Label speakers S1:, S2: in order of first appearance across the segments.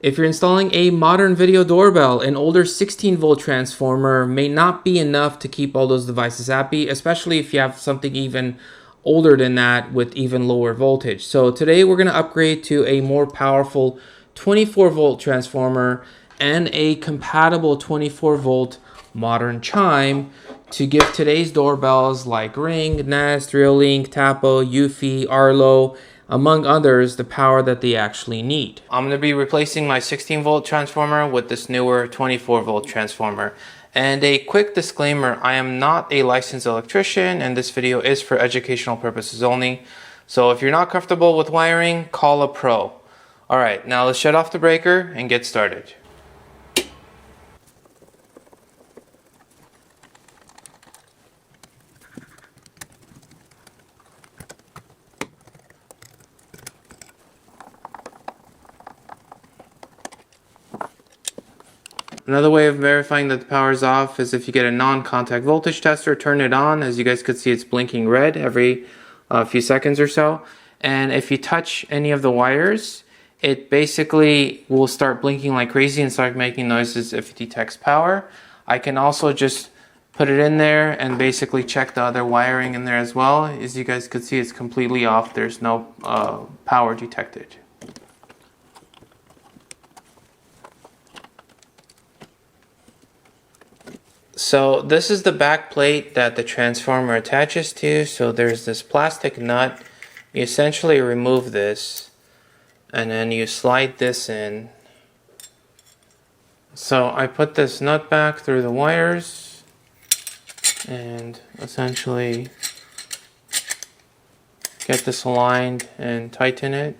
S1: If you're installing a modern video doorbell, an older 16-volt transformer may not be enough to keep all those devices happy, especially if you have something even older than that with even lower voltage. So today we're going to upgrade to a more powerful 24-volt transformer and a compatible 24-volt modern chime to give today's doorbells like Ring, Nest, Reolink, Tapo, Eufy, Arlo, among others, the power that they actually need. I'm going to be replacing my 16-volt transformer with this newer 24-volt transformer. And a quick disclaimer, I am not a licensed electrician and this video is for educational purposes only. So if you're not comfortable with wiring, call a pro. Alright, now let's shut off the breaker and get started. Another way of verifying that the power is off is if you get a non-contact voltage tester, turn it on. As you guys could see, it's blinking red every few seconds or so. And if you touch any of the wires, it basically will start blinking like crazy and start making noises if it detects power. I can also just put it in there and basically check the other wiring in there as well. As you guys could see, it's completely off. There's no power detected. So this is the back plate that the transformer attaches to. So there's this plastic nut. You essentially remove this and then you slide this in. So I put this nut back through the wires and essentially get this aligned and tighten it.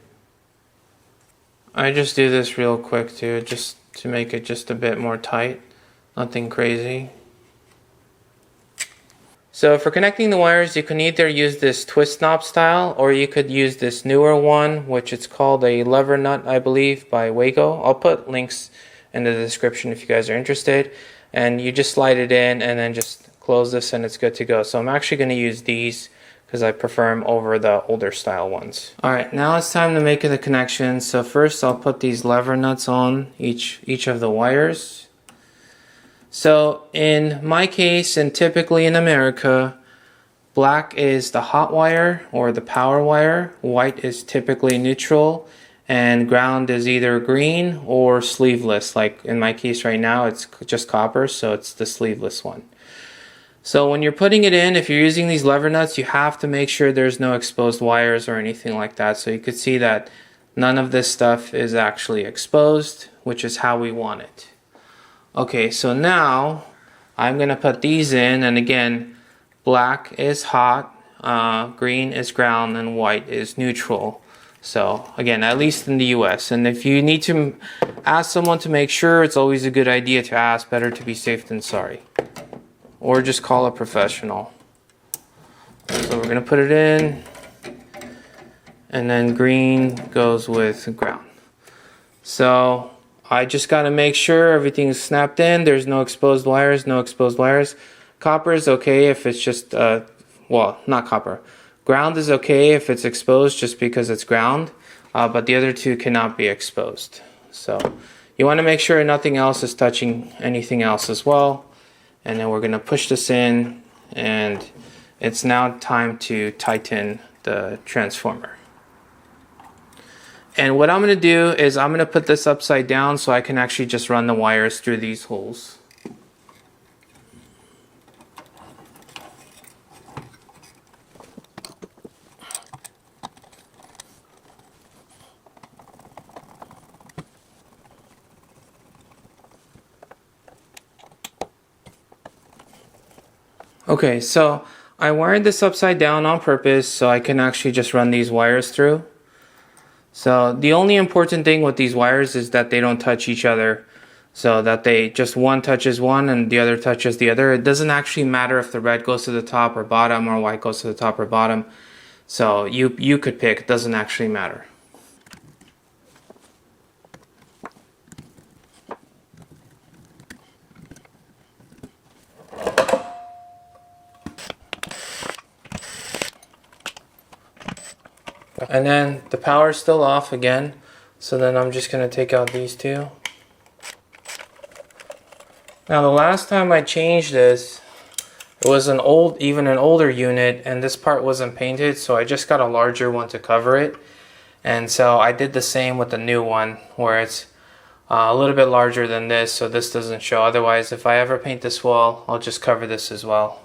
S1: I just do this real quick too, just to make it just a bit more tight. Nothing crazy. So for connecting the wires, you can either use this twist knob style or you could use this newer one, which it's called a lever nut, I believe, by Wago. I'll put links in the description if you guys are interested. And you just slide it in and then just close this and it's good to go. So I'm actually going to use these because I prefer them over the older style ones. Alright, now it's time to make the connection. So first I'll put these lever nuts on each of the wires. So in my case, and typically in America, black is the hot wire or the power wire, white is typically neutral, and ground is either green or sleeveless. Like in my case right now, it's just copper, so it's the sleeveless one. So when you're putting it in, if you're using these lever nuts, you have to make sure there's no exposed wires or anything like that. So you could see that none of this stuff is actually exposed, which is how we want it. Okay, so now I'm going to put these in, and again, black is hot, green is ground, and white is neutral. So again, at least in the US. And if you need to ask someone to make sure, it's always a good idea to ask. Better to be safe than sorry. Or just call a professional. So we're going to put it in, and then green goes with ground. So I just got to make sure everything's snapped in. There's no exposed wires, no exposed wires. Copper is okay if it's just, well, not copper. Ground is okay if it's exposed just because it's ground, but the other two cannot be exposed. So you want to make sure nothing else is touching anything else as well. And then we're going to push this in, and it's now time to tighten the transformer. And what I'm going to do is I'm going to put this upside down so I can actually just run the wires through these holes. Okay, so I wired this upside down on purpose so I can actually just run these wires through. So the only important thing with these wires is that they don't touch each other, so that they just one touches one and the other touches the other. It doesn't actually matter if the red goes to the top or bottom or white goes to the top or bottom. So you could pick, it doesn't actually matter. And then the power is still off again. So then I'm just going to take out these two. Now the last time I changed this, it was an older unit, and this part wasn't painted, so I just got a larger one to cover it. And so I did the same with the new one, where it's a little bit larger than this, so this doesn't show. Otherwise, if I ever paint this wall, I'll just cover this as well.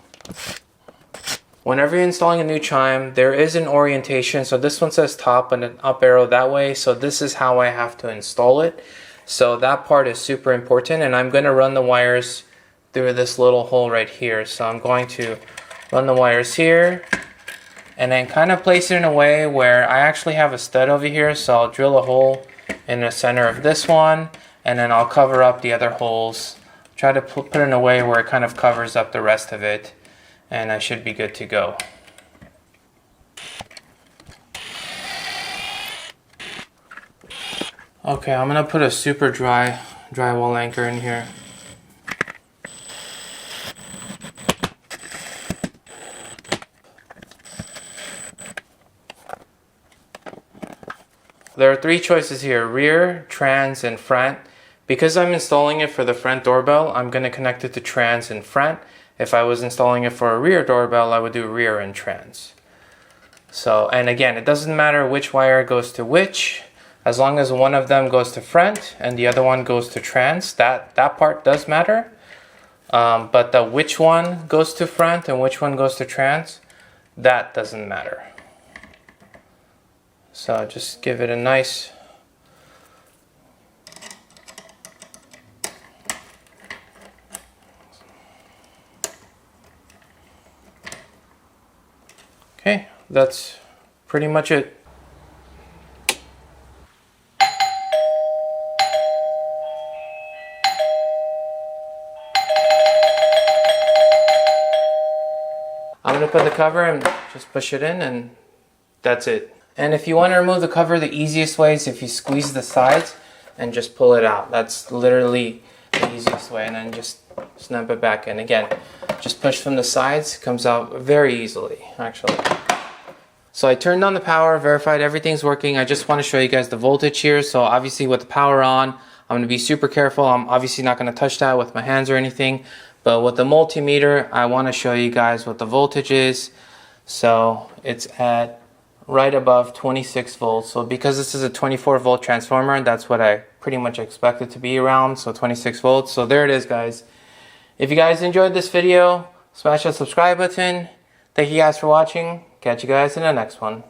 S1: Whenever you're installing a new chime, there is an orientation. So this one says top and an up arrow that way. So this is how I have to install it. So that part is super important, and I'm going to run the wires through this little hole right here. So I'm going to run the wires here and then kind of place it in a way where I actually have a stud over here. So I'll drill a hole in the center of this one, and then I'll cover up the other holes. Try to put it in a way where it kind of covers up the rest of it, and I should be good to go. Okay, I'm gonna put a super dry drywall anchor in here. There are three choices here: rear, trans, and front. Because I'm installing it for the front doorbell, I'm going to connect it to trans and front. If I was installing it for a rear doorbell, I would do rear and trans. So, and again, it doesn't matter which wire goes to which, as long as one of them goes to front and the other one goes to trans. That part does matter. But the which one goes to front and which one goes to trans, that doesn't matter. So just give it a nice okay, that's pretty much it. I'm going to put the cover and just push it in, and that's it. And if you want to remove the cover, the easiest way is if you squeeze the sides and just pull it out. That's literally the easiest way, and then just snap it back in. Again, just push from the sides, it comes out very easily, actually. So I turned on the power, verified everything's working. I just want to show you guys the voltage here. So obviously with the power on, I'm going to be super careful. I'm obviously not going to touch that with my hands or anything. But with the multimeter, I want to show you guys what the voltage is. So it's at right above 26 volts. So because this is a 24 volt transformer, that's what I pretty much expect it to be around. So 26 volts. So there it is, guys. If you guys enjoyed this video, smash that subscribe button. Thank you guys for watching. Catch you guys in the next one.